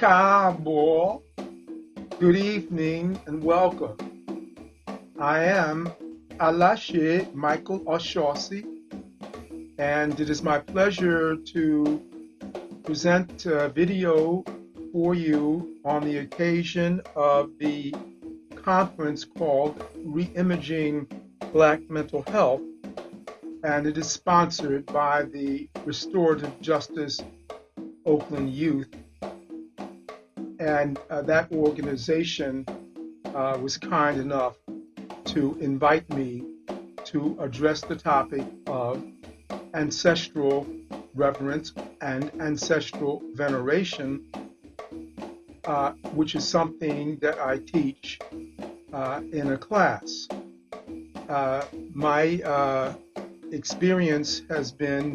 Káàbọ̀. Good evening and welcome. I am Alashe Michael Oshoosi, and it is my pleasure to present a video for you on the occasion of the conference called Reimaging Black Mental Health, and it is sponsored by the Restorative Justice Oakland Youth. And that organization was kind enough to invite me to address the topic of ancestral reverence and ancestral veneration, which is something that I teach in a class. My experience has been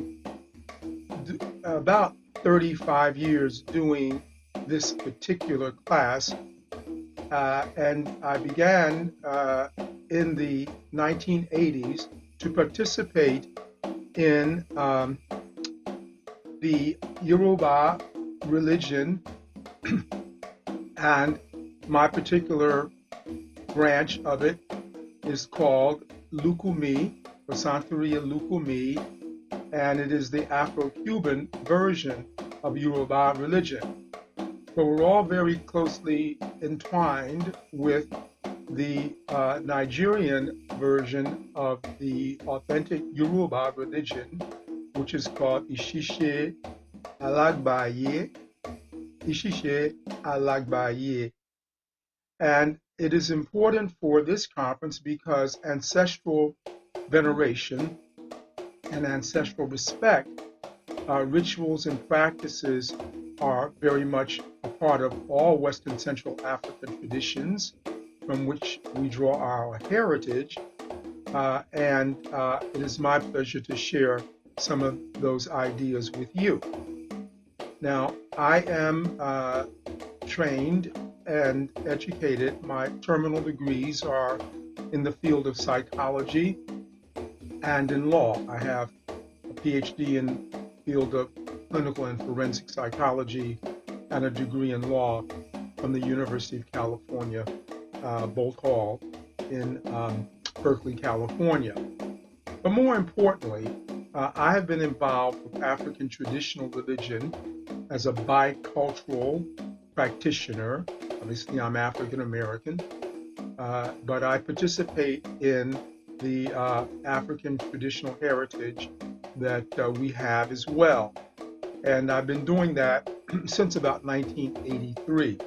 about 35 years doing this particular class, and I began in the 1980s to participate in the Yoruba religion, and my particular branch of it is called Lukumi, or Santeria Lukumi, and it is the Afro-Cuban version of Yoruba religion. But we're all very closely entwined with the Nigerian version of the authentic Yoruba religion, which is called Ishishe Alagbaye. Ishishe Alagbaye. And it is important for this conference because ancestral veneration and ancestral respect, rituals and practices are very much a part of all Western Central African traditions from which we draw our heritage, and it is my pleasure to share some of those ideas with you. Now, I am trained and educated. My terminal degrees are in the field of psychology and in law. I have a Ph.D. in the field of clinical and forensic psychology and a degree in law from the University of California, Bolt Hall in Berkeley, California. But more importantly, I have been involved with African traditional religion as a bicultural practitioner. Obviously, I'm African American, but I participate in the African traditional heritage that we have as well. And I've been doing that since about 1983.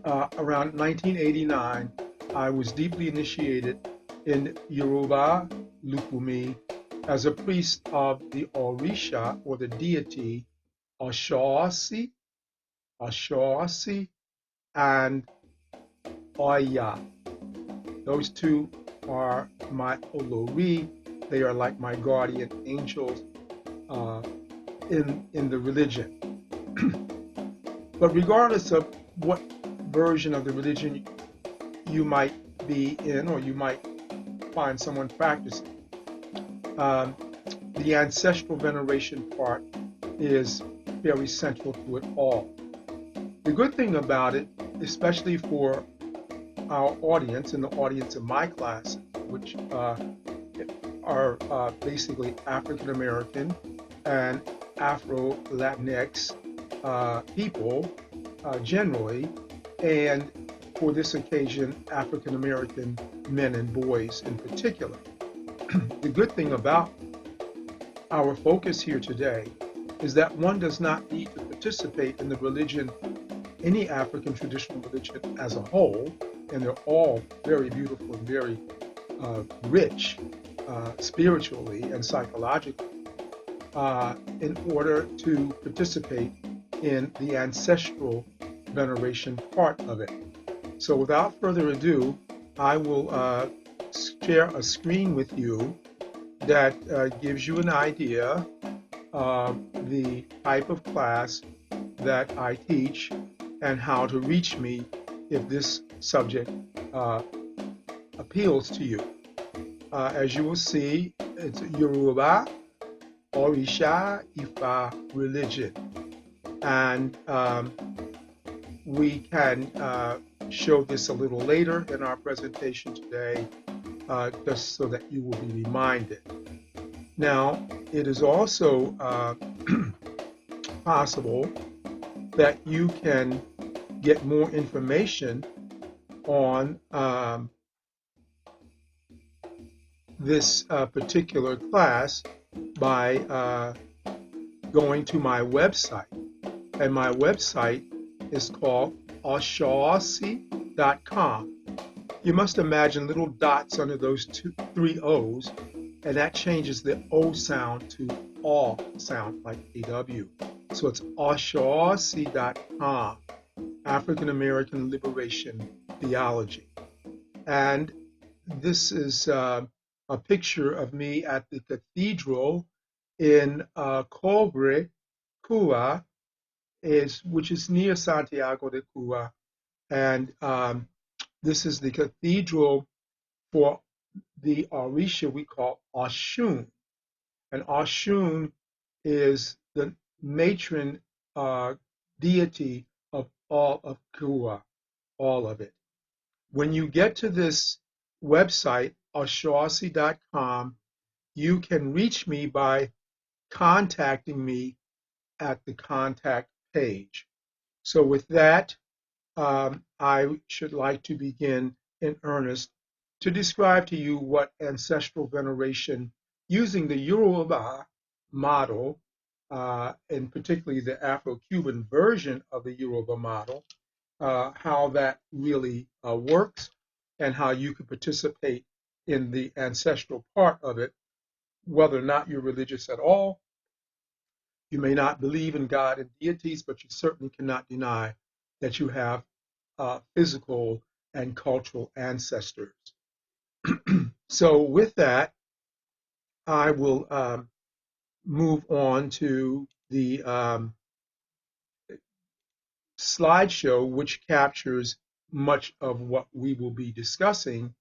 Around 1989, I was deeply initiated in Yoruba Lukumi as a priest of the Orisha, or the deity Oshoosi, and Oya. Those two are my Olori. They are like my guardian angels in the religion. But regardless of what version of the religion you might be in, or you might find someone practicing, the ancestral veneration part is very central to it all. The good thing about it, especially for our audience and the audience of my class, which are basically African American and Afro-Latinx people generally, and for this occasion, African American men and boys in particular. The good thing about our focus here today is that one does not need to participate in the religion, any African traditional religion as a whole, and they're all very beautiful and very rich spiritually and psychologically, in order to participate in the ancestral veneration part of it. So without further ado, I will share a screen with you that gives you an idea of the type of class that I teach and how to reach me if this subject appeals to you. As you will see, it's Yoruba, Orisha, Ifa religion. And we can show this a little later in our presentation today, just so that you will be reminded. Now, it is also possible that you can get more information on this particular class by going to my website. And my website is called Oshoosi.com. You must imagine little dots under those three O's, and that changes the O sound to aw sound, like AW. So it's Oshoosi.com, African American Liberation Theology. And this is a picture of me at the cathedral in Cobre, Cuba, which is near Santiago de Cuba. And this is the cathedral for the Orisha we call Oshun. And Oshun is the matron deity of all of Cuba, all of it. When you get to this website, oshoosi.com, you can reach me by contacting me at the contact page. So with that, I should like to begin in earnest to describe to you what ancestral veneration using the Yoruba model, and particularly the Afro-Cuban version of the Yoruba model, how that really works and how you can participate in the ancestral part of it, whether or not you're religious at all. You may not believe in God and deities, but you certainly cannot deny that you have physical and cultural ancestors. So with that, I will move on to the slideshow, which captures much of what we will be discussing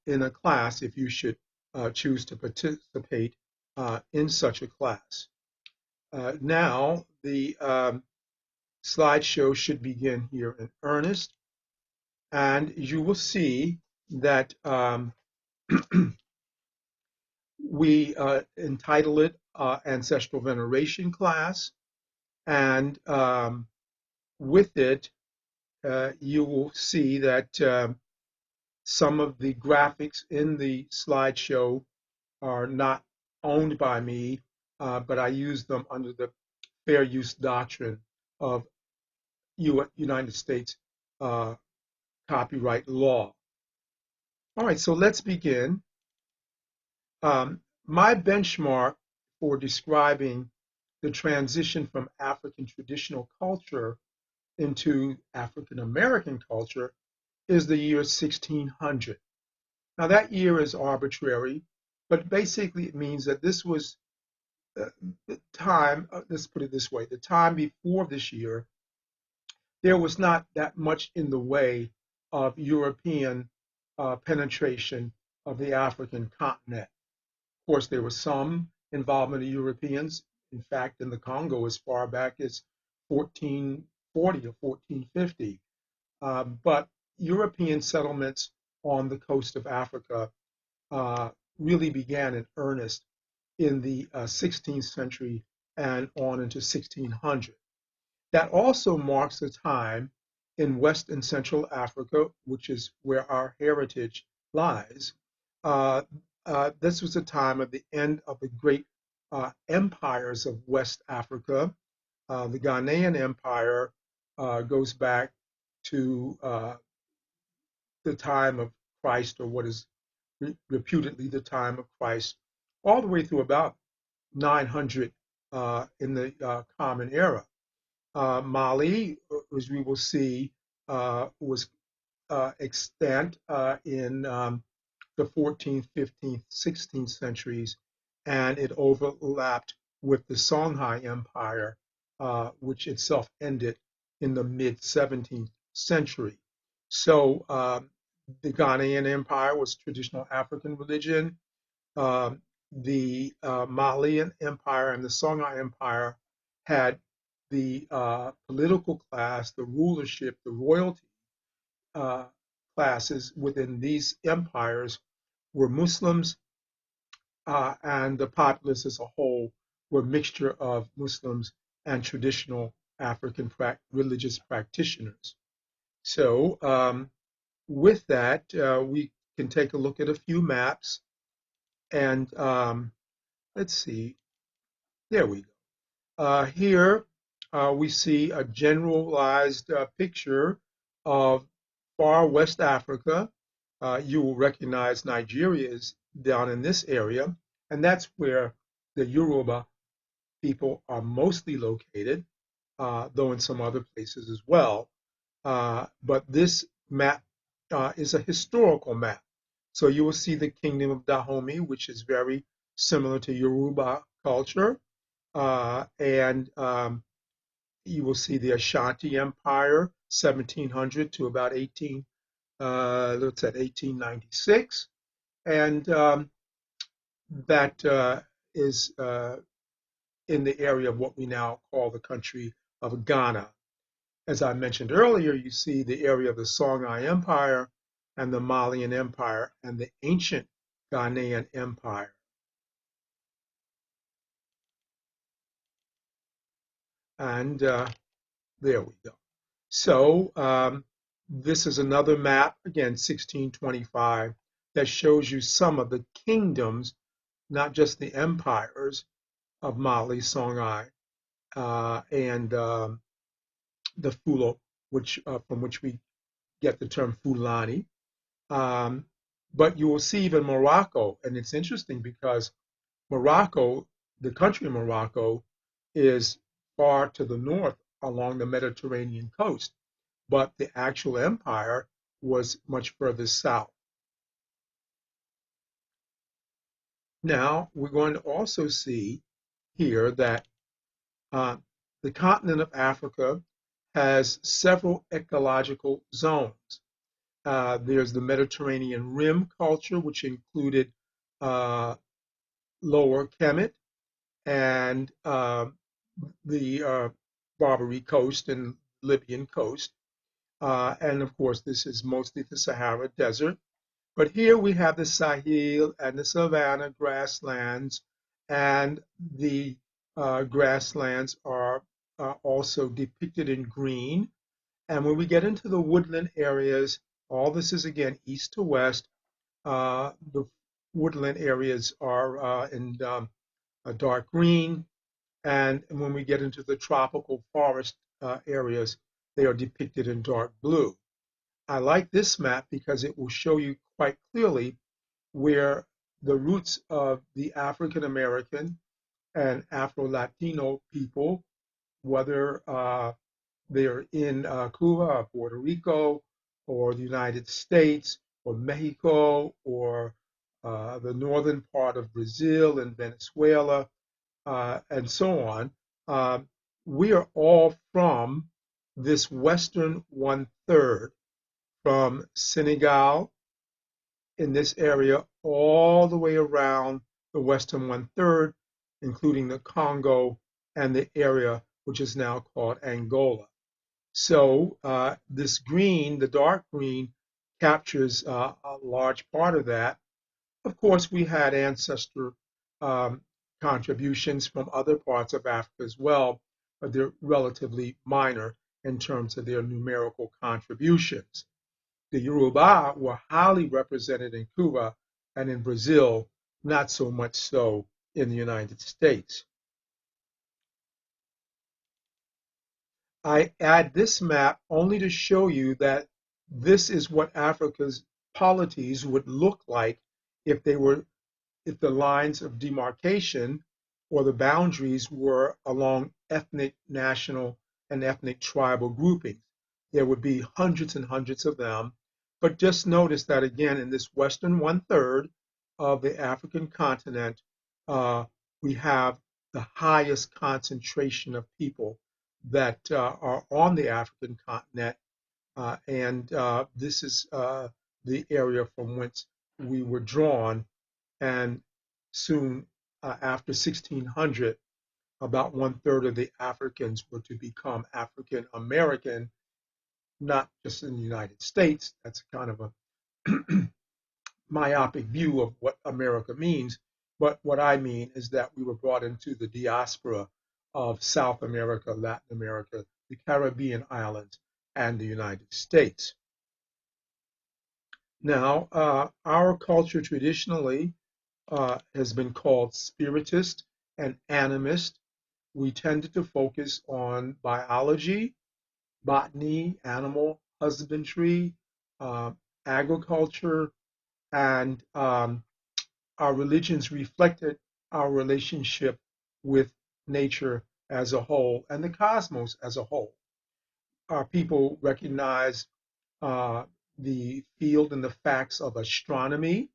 in a class if you should choose to participate in such a class. Now, the slideshow should begin here in earnest, and you will see that we entitle it Ancestral Veneration Class, and with it, you will see that some of the graphics in the slideshow are not owned by me, but I use them under the fair use doctrine of United States copyright law. All right, so let's begin. My benchmark for describing the transition from African traditional culture into African American culture is the year 1600. Now that year is arbitrary, but basically it means that this was the time, let's put it this way, the time before this year, there was not that much in the way of European penetration of the African continent. Of course, there was some involvement of Europeans, in fact, in the Congo as far back as 1440 or 1450. But European settlements on the coast of Africa really began in earnest in the 16th century and on into 1600. That also marks a time in West and Central Africa, which is where our heritage lies. Uh, this was a time of the end of the great empires of West Africa. The Ghanaian Empire goes back to the time of Christ, or what is reputedly the time of Christ, all the way through about 900 in the Common Era. Mali, as we will see, was extant in the 14th, 15th, 16th centuries, and it overlapped with the Songhai Empire, which itself ended in the mid 17th century. So the Ghanaian Empire was traditional African religion. The Malian Empire and the Songhai Empire had the political class, the rulership, the royalty uh, classes within these empires were Muslims, and the populace as a whole were a mixture of Muslims and traditional African religious practitioners. So with that, we can take a look at a few maps, and let's see, there we go. Here we see a generalized picture of far West Africa. You will recognize Nigeria is down in this area, and that's where the Yoruba people are mostly located, though in some other places as well. But this map is a historical map. So you will see the Kingdom of Dahomey, which is very similar to Yoruba culture. And you will see the Ashanti Empire, 1700 to about 1896. And that is in the area of what we now call the country of Ghana. As I mentioned earlier, you see the area of the Songhai Empire and the Malian Empire and the ancient Ghanaian Empire. And there we go. So this is another map, again, 1625, that shows you some of the kingdoms, not just the empires of Mali, Songhai, and the Fulo, from which we get the term Fulani. Um, but you will see even Morocco, and it's interesting because Morocco, the country of Morocco, is far to the north along the Mediterranean coast, but the actual empire was much further south. Now, we're going to also see here that uh, the continent of Africa has several ecological zones. There's the Mediterranean Rim culture, which included uh, Lower Kemet and the Barbary coast and Libyan coast. And of course, this is mostly the Sahara Desert. But here we have the Sahel and the savanna grasslands, and the grasslands are also depicted in green. And when we get into the woodland areas, all this is again east to west. The woodland areas are in a dark green, and when we get into the tropical forest areas, they are depicted in dark blue. I like this map because it will show you quite clearly where the roots of the African American and Afro Latino people, whether they're in Cuba or Puerto Rico or the United States or Mexico or the northern part of Brazil and Venezuela, and so on. Uh, we are all from this western one third, from Senegal in this area all the way around the western one third, including the Congo and the area which is now called Angola. So this green, the dark green, captures a large part of that. Of course, we had ancestor um, contributions from other parts of Africa as well, but they're relatively minor in terms of their numerical contributions. The Yoruba were highly represented in Cuba and in Brazil, not so much so in the United States. I add this map only to show you that this is what Africa's polities would look like if they were if the lines of demarcation or the boundaries were along ethnic, national, and ethnic tribal groupings. There would be hundreds and hundreds of them. But just notice that again, in this western one third of the African continent, we have the highest concentration of people that are on the African continent. And this is the area from whence we were drawn, and soon after 1600, about 1/3 of the Africans were to become African American, not just in the United States. That's kind of a myopic view of what America means. But what I mean is that we were brought into the diaspora of South America, Latin America, the Caribbean islands, and the United States. Now, our culture traditionally has been called spiritist and animist. We tended to focus on biology, botany, animal husbandry, uh, agriculture, and our religions reflected our relationship with nature as a whole and the cosmos as a whole. Our people recognize uh, the field and the facts of astronomy,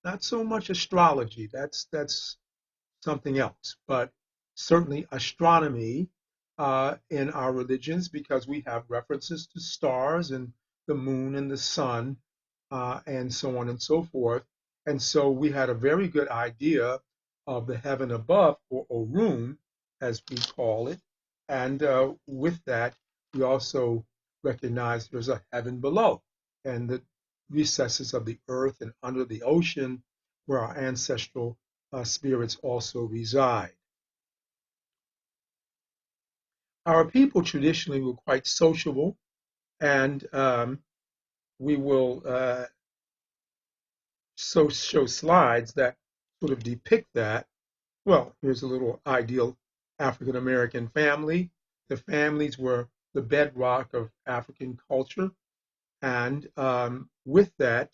not so much astrology. That's something else, but certainly astronomy in our religions because we have references to stars and the moon and the sun and so on and so forth. And so we had a very good idea of the heaven above, or Orun, as we call it. And with that, we also recognize there's a heaven below and the recesses of the earth and under the ocean where our ancestral spirits also reside. Our people traditionally were quite sociable, and we will show slides that sort of depict that. Well, here's a little ideal African American family. The families were the bedrock of African culture, and with that,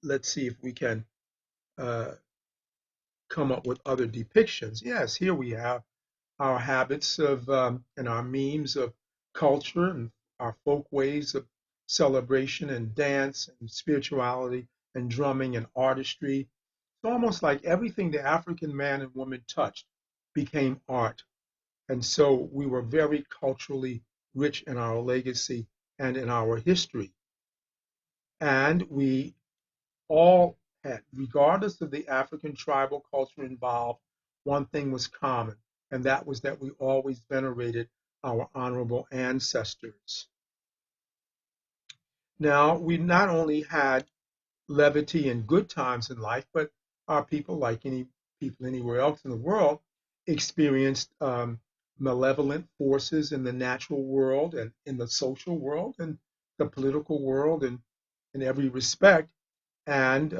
let's see if we can uh, come up with other depictions. Yes, here we have our habits of and our memes of culture and our folk ways of celebration and dance and spirituality and drumming and artistry. It's almost like everything the African man and woman touched became art. And so we were very culturally rich in our legacy and in our history. And we all had, regardless of the African tribal culture involved, one thing was common, and that was that we always venerated our honorable ancestors. Now, we not only had levity and good times in life, but our people, like any people anywhere else in the world, experienced malevolent forces in the natural world and in the social world and the political world and in every respect. And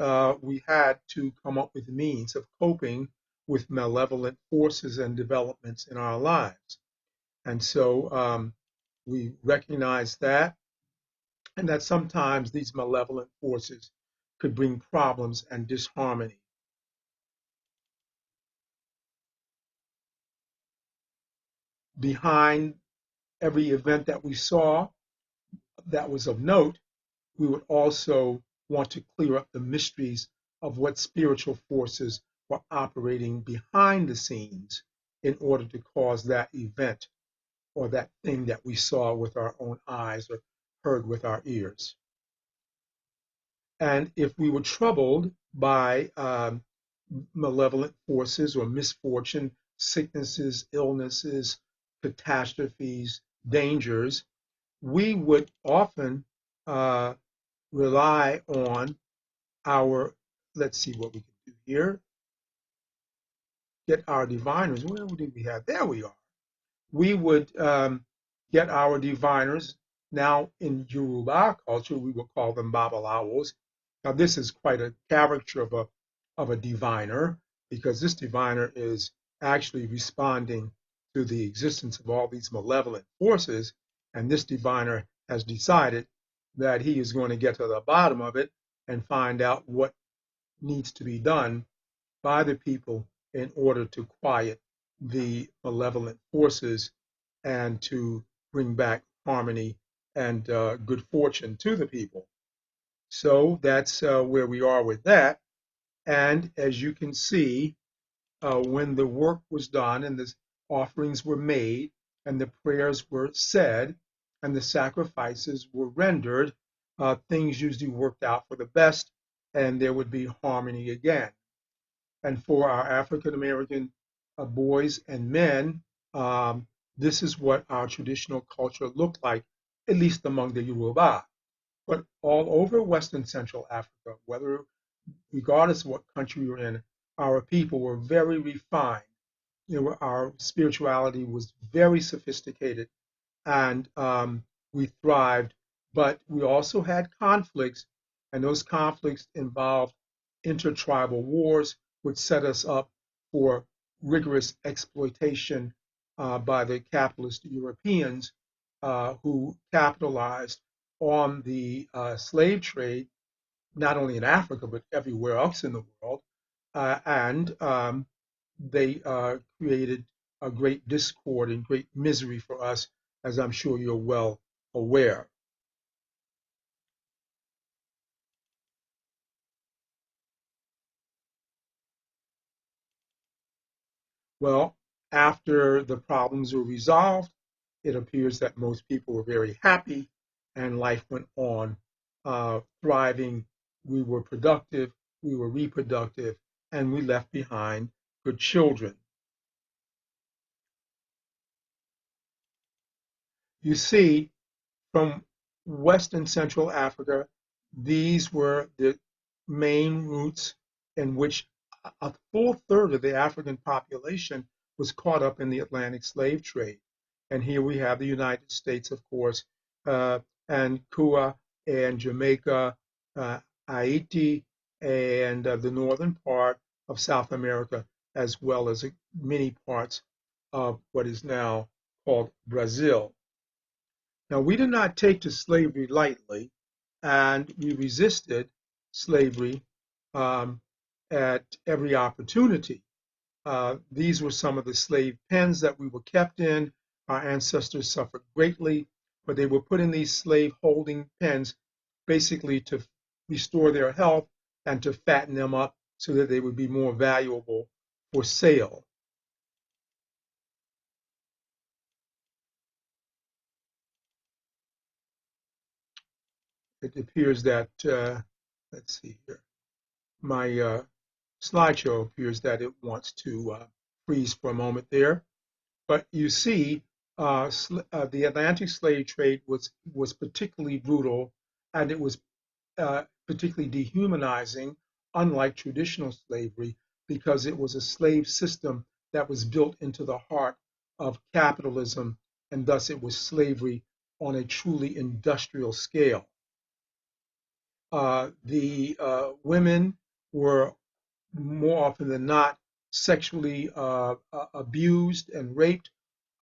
we had to come up with means of coping with malevolent forces and developments in our lives. And so we recognize that, and that sometimes these malevolent forces could bring problems and disharmony. Behind every event that we saw that was of note, we would also want to clear up the mysteries of what spiritual forces were operating behind the scenes in order to cause that event or that thing that we saw with our own eyes or heard with our ears. And if we were troubled by malevolent forces or misfortune, sicknesses, illnesses, catastrophes, dangers, we would often uh, rely on our, let's see what we can do here, get our diviners. Where did we have? There we are. We would get our diviners. Now, in Yoruba culture, we would call them babalawos. Now, this is quite a caricature of a diviner because this diviner is actually responding to the existence of all these malevolent forces, and this diviner has decided that he is going to get to the bottom of it and find out what needs to be done by the people in order to quiet the malevolent forces and to bring back harmony and good fortune to the people. So that's where we are with that. And as you can see, when the work was done and the offerings were made and the prayers were said and the sacrifices were rendered, things usually worked out for the best and there would be harmony again. And for our African American boys and men, um, this is what our traditional culture looked like, at least among the Yoruba. But all over Western Central Africa, whether regardless of what country you're in, our people were very refined. Our spirituality was very sophisticated, and we thrived. But we also had conflicts, and those conflicts involved intertribal wars, which set us up for rigorous exploitation by the capitalist Europeans who capitalized on the slave trade, not only in Africa, but everywhere else in the world. And they created a great discord and great misery for us, as I'm sure you're well aware. Well, after the problems were resolved, it appears that most people were very happy and life went on thriving. We were productive, we were reproductive, and we left behind good children. You see, from West and Central Africa, these were the main routes in which a full third of the African population was caught up in the Atlantic slave trade. And here we have the United States, of course, uh, and Cuba and Jamaica, uh, Haiti, and the northern part of South America, as well as many parts of what is now called Brazil. Now, we did not take to slavery lightly, and we resisted slavery um, at every opportunity. These were some of the slave pens that we were kept in. Our ancestors suffered greatly, but they were put in these slave holding pens basically to restore their health and to fatten them up so that they would be more valuable for sale. It appears that, let's see here, my slideshow appears that it wants to freeze for a moment there. But you see, the Atlantic slave trade was particularly brutal, and it was particularly dehumanizing, unlike traditional slavery, because it was a slave system that was built into the heart of capitalism, and thus it was slavery on a truly industrial scale. The women were more often than not sexually abused and raped.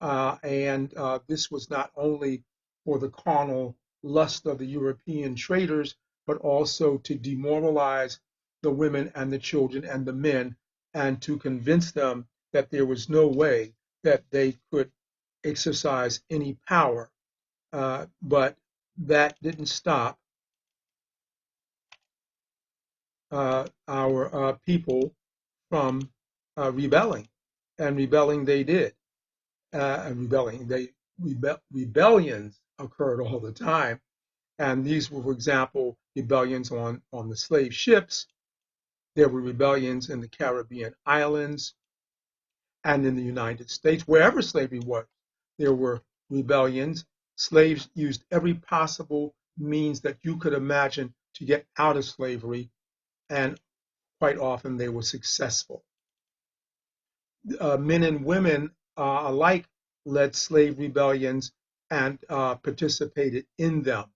And this was not only for the carnal lust of the European traders, but also to demoralize the women and the children and the men and to convince them that there was no way that they could exercise any power. But that didn't stop our people from rebelling, and rebelling they did. And rebellions occurred all the time, and these were, for example, rebellions on the slave ships. There were rebellions in the Caribbean islands and in the United States. Wherever slavery was, there were rebellions. Slaves used every possible means that you could imagine to get out of slavery, and quite often they were successful. Men and women alike led slave rebellions and participated in them.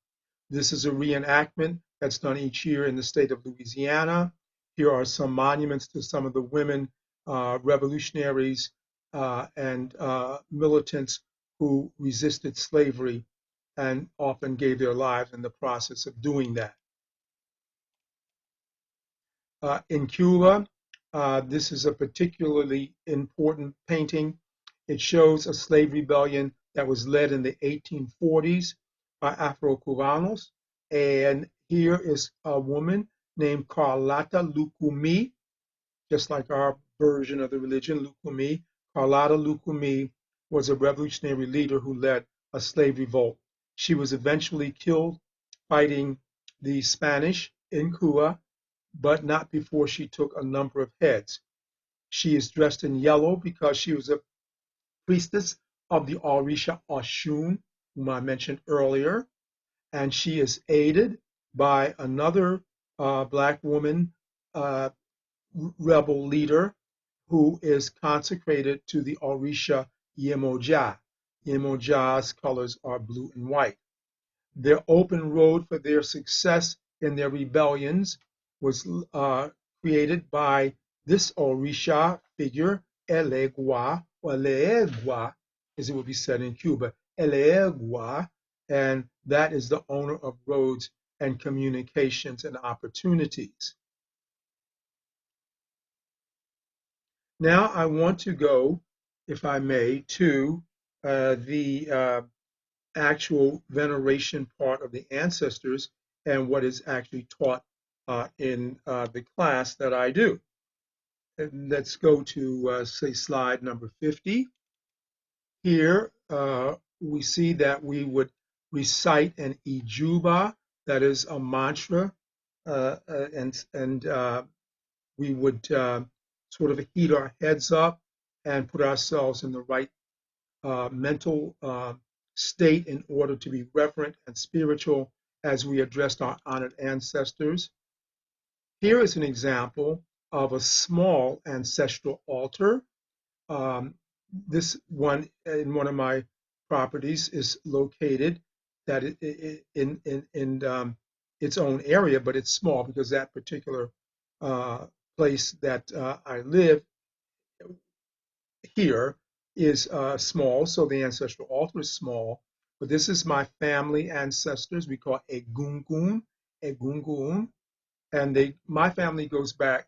This is a reenactment that's done each year in the state of Louisiana. Here are some monuments to some of the women revolutionaries and militants who resisted slavery and often gave their lives in the process of doing that. In Cuba, this is a particularly important painting. It shows a slave rebellion that was led in the 1840s by Afro-Cubanos. And here is a woman named Carlota Lucumi, just like our version of the religion, Lucumi. Carlota Lucumi was a revolutionary leader who led a slave revolt. She was eventually killed fighting the Spanish in Cuba, but not before she took a number of heads. She is dressed in yellow because she was a priestess of the Orisha Oshun, whom I mentioned earlier, and she is aided by another black woman uh, rebel leader who is consecrated to the Orisha Yemoja. Yemoja's colors are blue and white. Their open road for their success in their rebellions was created by this Orisha figure, Elegua, or Leegua, as it would be said in Cuba, Elegua, and that is the owner of roads and communications and opportunities. Now I want to go, if I may, to the actual veneration part of the ancestors and what is actually taught in the class that I do. And let's go to, say, slide number 50. Here we see that we would recite an ijuba, that is a mantra, and we would sort of heat our heads up and put ourselves in the right mental state in order to be reverent and spiritual as we addressed our honored ancestors. Here is an example of a small ancestral altar. Um, this one in one of my properties is located that in its own area, but it's small because that particular place that I live here is small, so the ancestral altar is small. But this is my family ancestors. We call Egungun, Egungun, and my family goes back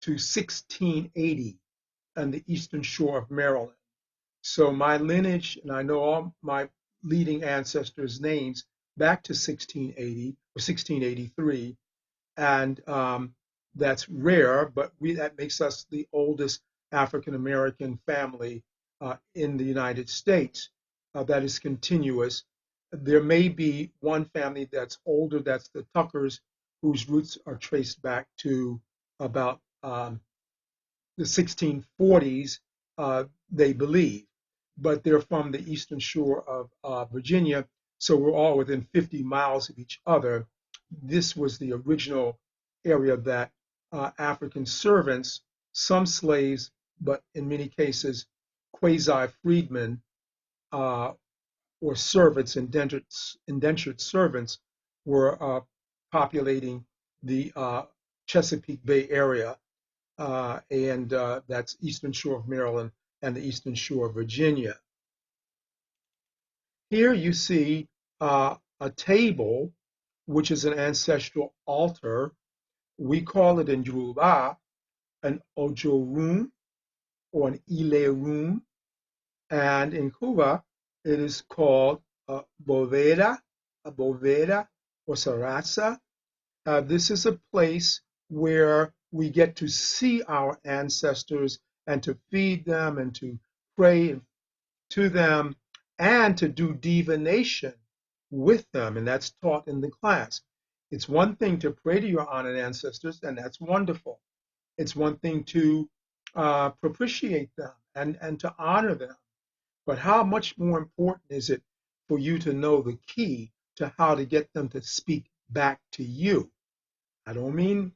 to 1680 on the eastern shore of Maryland. So my lineage, and I know all my leading ancestors' names back to 1680 or 1683, and that's rare, but that makes us the oldest African American family in the United States that is continuous. There may be one family that's older, that's the Tuckers, whose roots are traced back to about the 1640s, they believe, but they're from the eastern shore of Virginia, so we're all within 50 miles of each other. This was the original area that African servants, some slaves, but in many cases, quasi freedmen or servants, indentured servants, were populating the Chesapeake Bay area and that's eastern shore of Maryland and the eastern shore of Virginia. Here you see a table, which is an ancestral altar. We call it in Yoruba an ojo room or an ile room, and in Cuba it is called a boveda or sarasa. This is a place where we get to see our ancestors and to feed them and to pray to them and to do divination with them. And that's taught in the class. It's one thing to pray to your honored ancestors, and that's wonderful. It's one thing to propitiate them and to honor them. But how much more important is it for you to know the key to how to get them to speak back to you? I don't mean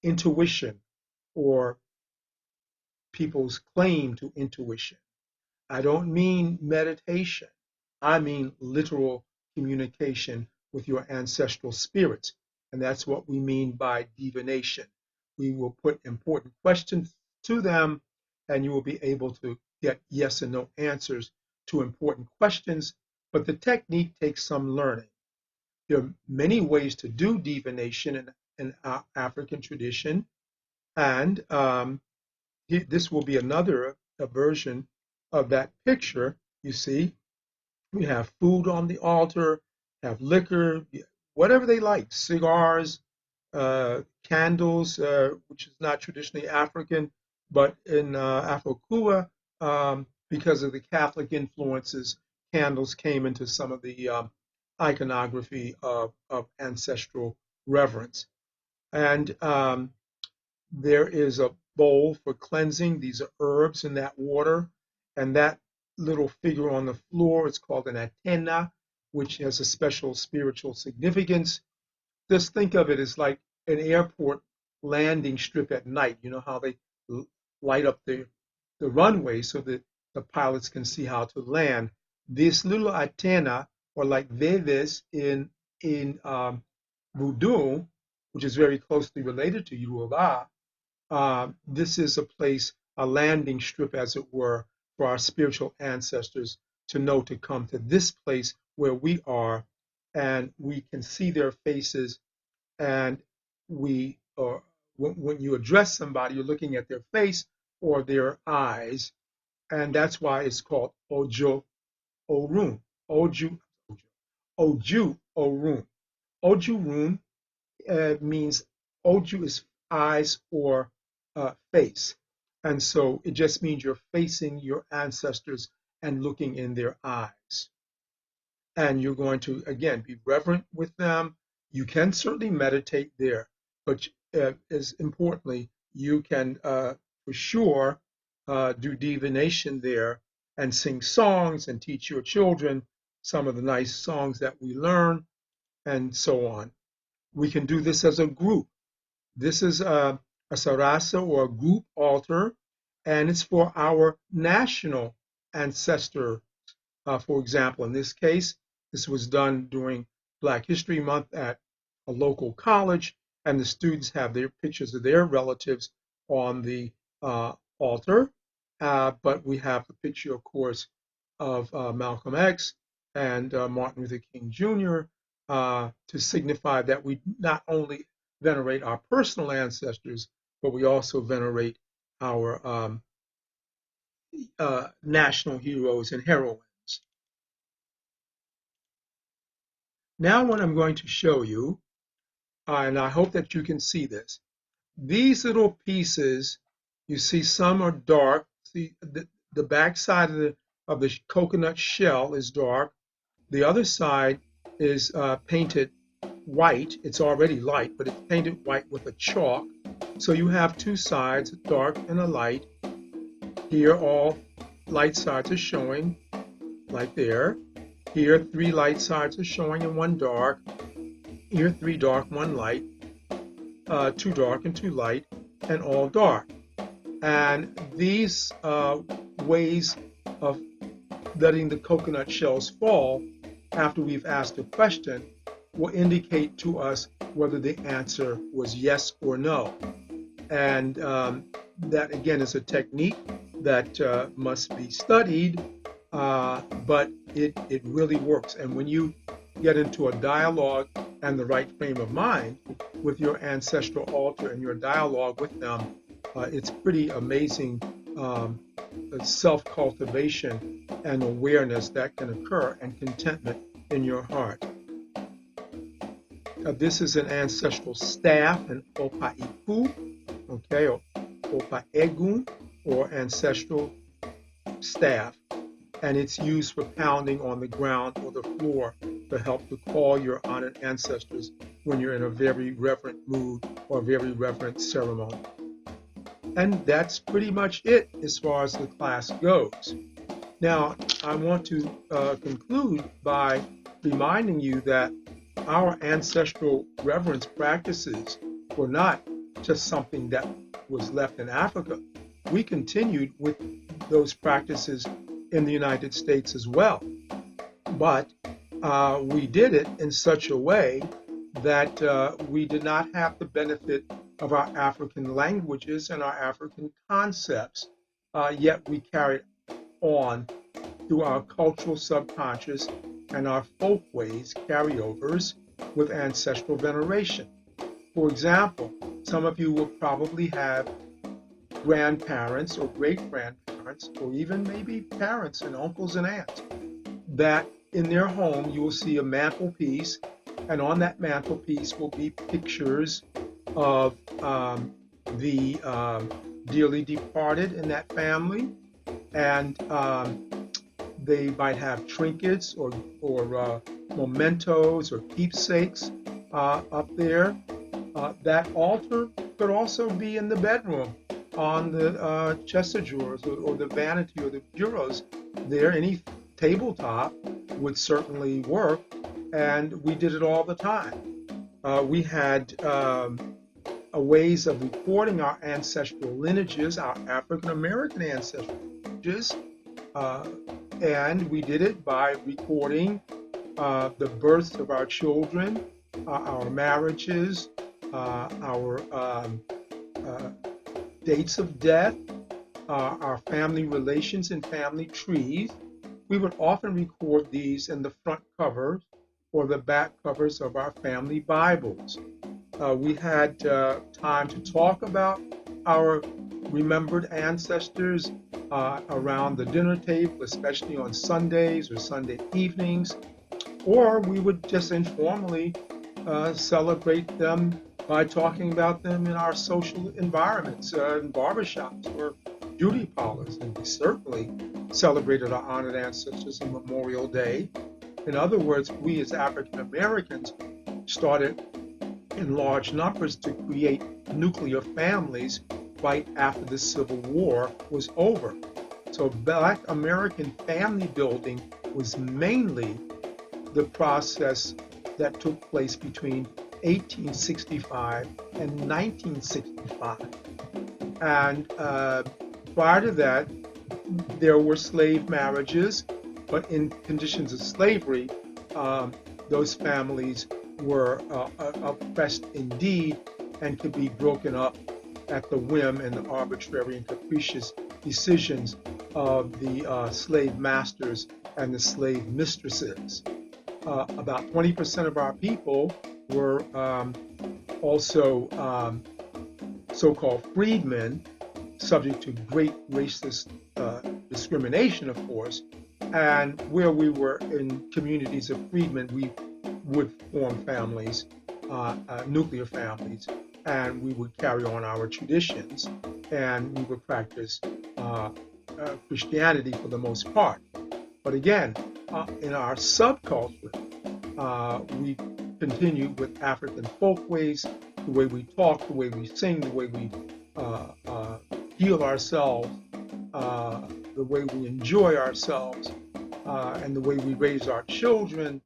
intuition or people's claim to intuition. I don't mean meditation. I mean literal communication with your ancestral spirits. And that's what we mean by divination. We will put important questions to them, and you will be able to get yes and no answers to important questions. But the technique takes some learning. There are many ways to do divination in our African tradition, and this will be another version of that picture. You see, we have food on the altar, have liquor, whatever they like, cigars, candles, which is not traditionally African, but in Afro-Cuba, because of the Catholic influences, candles came into some of the iconography of ancestral reverence. And There is a bowl for cleansing. These are herbs in that water. And that little figure on the floor is called an antenna, which has a special spiritual significance. Just think of it as like an airport landing strip at night. You know how they light up the runway so that the pilots can see how to land. This little antenna, or like veves in Voodoo, which is very closely related to Yoruba, this is a place, a landing strip, as it were, for our spiritual ancestors to know to come to this place where we are, and we can see their faces, and we or when you address somebody, you're looking at their face or their eyes, and that's why it's called Ojo Orun. Oju Oju Orun. Oju Run means Oju is eyes or face. And so it just means you're facing your ancestors and looking in their eyes. And you're going to, again, be reverent with them. You can certainly meditate there, but as importantly, you can for sure do divination there and sing songs and teach your children some of the nice songs that we learn and so on. We can do this as a group. This is a sarasa or a group altar, and it's for our national ancestor. For example, in this case, this was done during Black History Month at a local college, and the students have their pictures of their relatives on the altar. But we have the picture, of course, of Malcolm X and Martin Luther King Jr. To signify that we not only venerate our personal ancestors, but we also venerate our national heroes and heroines. Now what I'm going to show you, and I hope that you can see this, these little pieces, you see some are dark. See the back side of the coconut shell is dark. The other side is painted white. It's already light, but it's painted white with a chalk. So you have two sides, a dark and a light. Here all light sides are showing, like there. Here 3 light sides are showing and 1 dark. Here 3 dark, 1 light. 2 dark and 2 light, and all dark. And these ways of letting the coconut shells fall after we've asked a question will indicate to us whether the answer was yes or no. And that, again, is a technique that must be studied, but it really works. And when you get into a dialogue and the right frame of mind with your ancestral altar and your dialogue with them, it's pretty amazing self-cultivation and awareness that can occur, and contentment in your heart. This is an ancestral staff, an opaiku, okay, or opaegun, or ancestral staff, and it's used for pounding on the ground or the floor to help to call your honored ancestors when you're in a very reverent mood or very reverent ceremony. And that's pretty much it as far as the class goes. Now, I want to conclude by reminding you that our ancestral reverence practices were not just something that was left in Africa. We continued with those practices in the United States as well. But we did it in such a way that we did not have the benefit of our African languages and our African concepts, yet we carried on through our cultural subconscious and our folkways carryovers with ancestral veneration. For example, some of you will probably have grandparents or great-grandparents, or even maybe parents and uncles and aunts, that in their home you will see a mantelpiece, and on that mantelpiece will be pictures of the dearly departed in that family, and they might have trinkets or mementos or keepsakes up there. That altar could also be in the bedroom, on the chest of drawers, or the vanity or the bureaus. There, any tabletop would certainly work, and we did it all the time. We had ways of recording our ancestral lineages, our African American ancestral lineages, and we did it by recording the births of our children, our marriages, our dates of death, our family relations and family trees. We would often record these in the front covers or the back covers of our family Bibles. We had time to talk about our remembered ancestors around the dinner table, especially on Sundays or Sunday evenings, or we would just informally celebrate them by talking about them in our social environments, in barbershops or beauty parlors. And we certainly celebrated our honored ancestors on Memorial Day. In other words, we as African Americans started in large numbers to create nuclear families right after the Civil War was over. So Black American family building was mainly the process that took place between 1865 and 1965. And prior to that, there were slave marriages, but in conditions of slavery, those families were oppressed indeed and could be broken up at the whim and the arbitrary and capricious decisions of the slave masters and the slave mistresses. About 20% of our people were also so-called freedmen, subject to great racist discrimination, of course. And where we were in communities of freedmen, we would form families, nuclear families, and we would carry on our traditions, and we would practice Christianity for the most part. But again, in our subculture, we continue with African folkways, the way we talk, the way we sing, the way we heal ourselves, the way we enjoy ourselves, and the way we raise our children.